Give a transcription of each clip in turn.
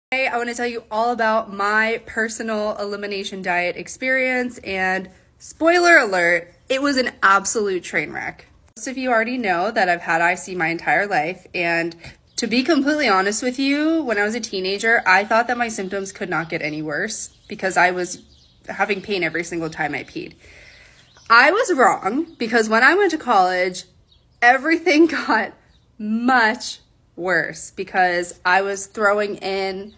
Today, I want to tell you all about my personal elimination diet experience, and spoiler alert, it was an absolute train wreck. Most of you already know that I've had IC my entire life, and to be completely honest with you, when I was a teenager, I thought that my symptoms could not get any worse because I was having pain every single time I peed. I was wrong because when I went to college, everything got much worse because I was throwing in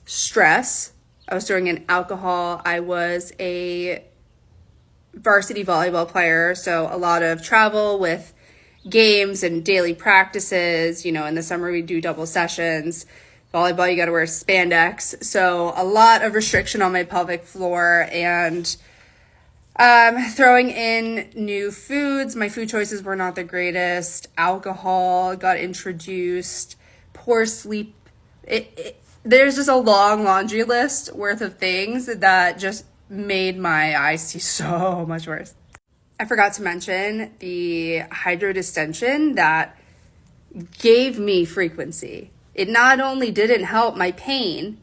stress, I was throwing in alcohol, I was a varsity volleyball player, so a lot of travel with games and daily practices. In the summer we do double sessions. Volleyball, you got to wear spandex, so a lot of restriction on my pelvic floor, and throwing in new foods. My food choices were not the greatest. Alcohol got introduced, poor sleep. There's just a long laundry list worth of things that just made my IC so much worse. I forgot to mention the hydrodistension that gave me frequency. It not only didn't help my pain,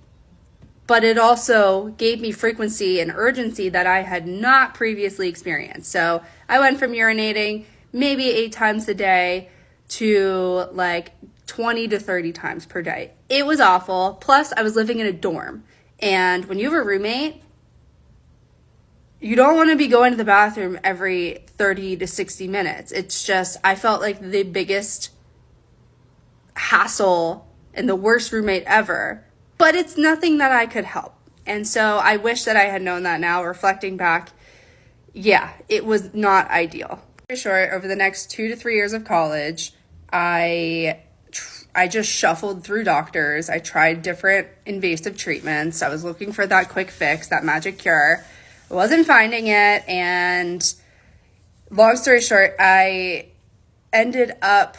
but it also gave me frequency and urgency that I had not previously experienced. So I went from urinating maybe 8 times a day to like 20 to 30 times per day. It was awful. Plus, I was living in a dorm. And when you have a roommate, you don't want to be going to the bathroom every 30 to 60 minutes. It's just, I felt like the biggest hassle and the worst roommate ever. But it's nothing that I could help. And so I wish that I had known that now, reflecting back. Yeah, it was not ideal. For sure, over the next 2 to 3 years of college, I just shuffled through doctors. I tried different invasive treatments. I was looking for that quick fix, that magic cure. I wasn't finding it. And long story short, I ended up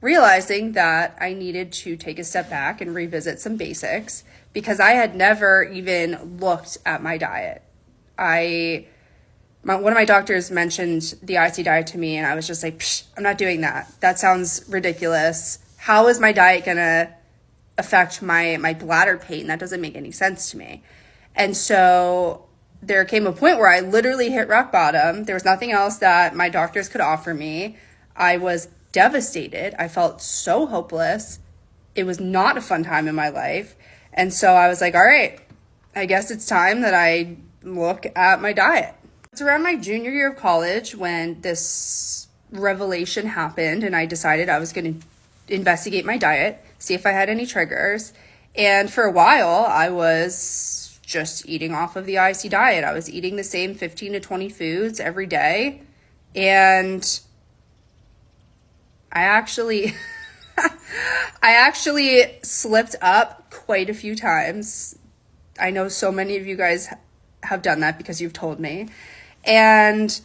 realizing that I needed to take a step back and revisit some basics because I had never even looked at my diet. One of my doctors mentioned the IC diet to me, and I was just like, I'm not doing that. That sounds ridiculous. How is my diet going to affect my bladder pain? That doesn't make any sense to me. And so there came a point where I literally hit rock bottom. There was nothing else that my doctors could offer me. I was devastated. I felt so hopeless. It was not a fun time in my life. And so I was like, all right, I guess it's time that I look at my diet. It's around my junior year of college when this revelation happened, and I decided I was going to investigate my diet, see if I had any triggers. And for a while, I was just eating off of the IC diet. I was eating the same 15 to 20 foods every day. And I actually slipped up quite a few times. I know so many of you guys have done that because you've told me. And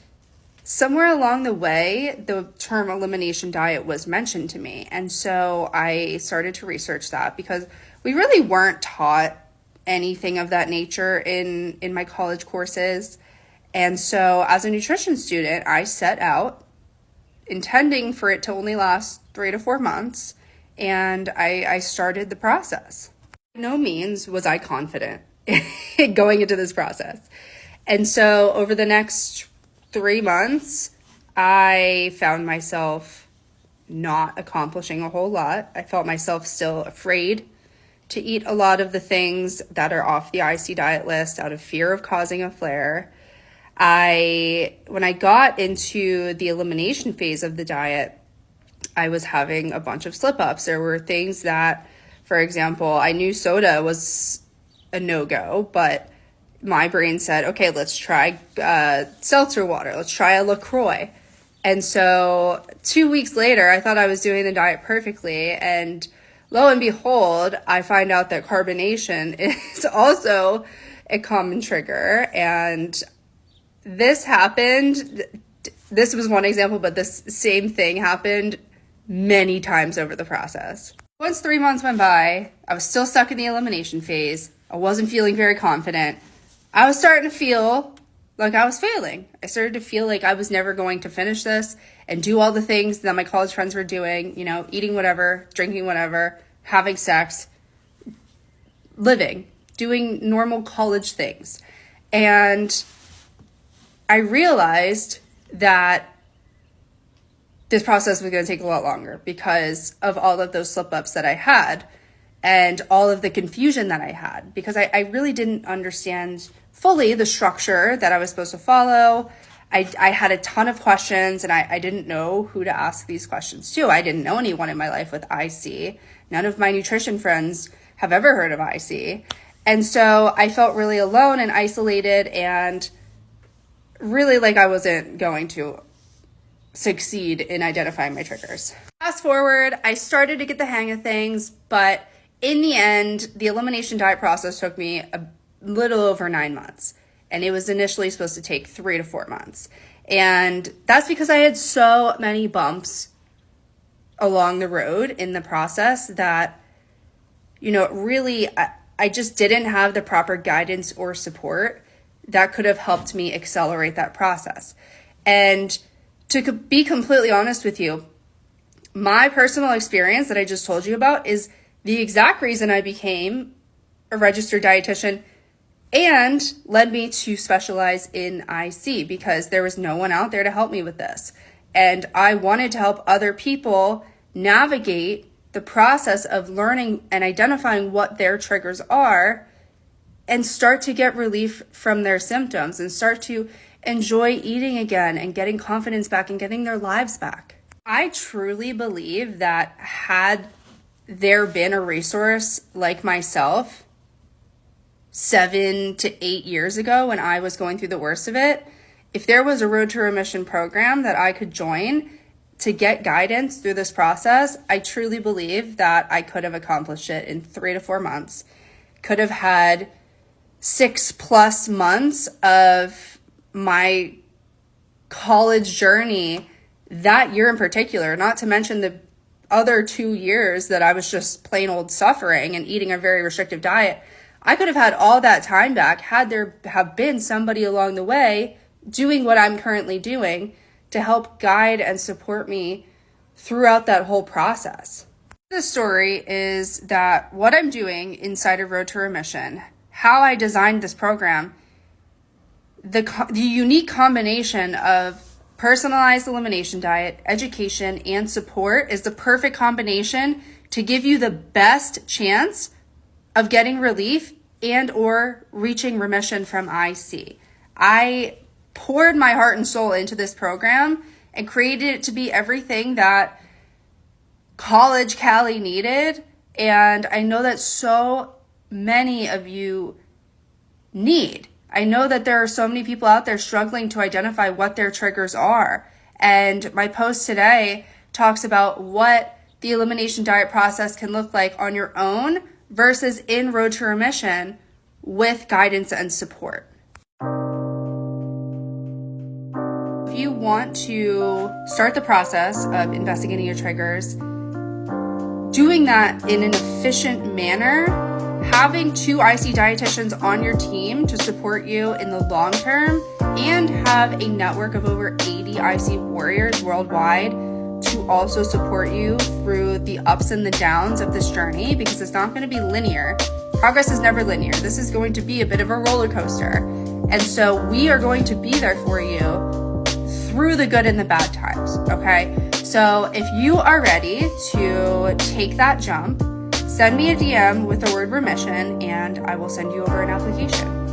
somewhere along the way, the term elimination diet was mentioned to me. And so I started to research that because we really weren't taught anything of that nature in my college courses. And so as a nutrition student, I set out intending for it to only last 3 to 4 months, and I started the process. By no means was I confident going into this process. And so over the next 3 months, I found myself not accomplishing a whole lot. I felt myself still afraid to eat a lot of the things that are off the IC diet list out of fear of causing a flare. When I got into the elimination phase of the diet, I was having a bunch of slip-ups. There were things that, for example, I knew soda was a no-go, but my brain said, okay, let's try seltzer water. Let's try a LaCroix. And so 2 weeks later, I thought I was doing the diet perfectly. And lo and behold, I find out that carbonation is also a common trigger. And this happened. This was one example, but this same thing happened many times over the process. Once 3 months went by, I was still stuck in the elimination phase. I wasn't feeling very confident. I was starting to feel like I was failing. I started to feel like I was never going to finish this and do all the things that my college friends were doing, eating whatever, drinking whatever, having sex, living, doing normal college things. And I realized that this process was going to take a lot longer because of all of those slip-ups that I had and all of the confusion that I had, because I really didn't understand fully the structure that I was supposed to follow. I had a ton of questions, and I didn't know who to ask these questions to. I didn't know anyone in my life with IC. None of my nutrition friends have ever heard of IC. And so I felt really alone and isolated, and really like I wasn't going to succeed in identifying my triggers. Fast forward, I started to get the hang of things, but in the end, the elimination diet process took me a little over 9 months. And it was initially supposed to take 3 to 4 months. And that's because I had so many bumps along the road in the process that, really, I just didn't have the proper guidance or support that could have helped me accelerate that process. And to be completely honest with you, my personal experience that I just told you about is the exact reason I became a registered dietitian and led me to specialize in IC, because there was no one out there to help me with this. And I wanted to help other people navigate the process of learning and identifying what their triggers are and start to get relief from their symptoms and start to enjoy eating again and getting confidence back and getting their lives back. I truly believe that had there been a resource like myself 7 to 8 years ago when I was going through the worst of it, if there was a Road to Remission program that I could join to get guidance through this process, I truly believe that I could have accomplished it in 3 to 4 months, could have had 6+ months of my college journey that year in particular, not to mention the other 2 years that I was just plain old suffering and eating a very restrictive diet. I could have had all that time back had there have been somebody along the way doing what I'm currently doing to help guide and support me throughout that whole process. The story is that what I'm doing inside of Road to Remission, how I designed this program, the unique combination of personalized elimination diet, education, and support is the perfect combination to give you the best chance of getting relief and or reaching remission from IC. I poured my heart and soul into this program and created it to be everything that college Callie needed. And I know that so many of you need. I know that there are so many people out there struggling to identify what their triggers are. And my post today talks about what the elimination diet process can look like on your own versus in Road to Remission with guidance and support. If you want to start the process of investigating your triggers, doing that in an efficient manner, having 2 IC dietitians on your team to support you in the long term, and have a network of over 80 IC warriors worldwide to also support you through the ups and the downs of this journey, because it's not going to be linear. Progress is never linear. This is going to be a bit of a roller coaster. And so we are going to be there for you through the good and the bad times, okay? So if you are ready to take that jump, send me a DM with the word remission and I will send you over an application.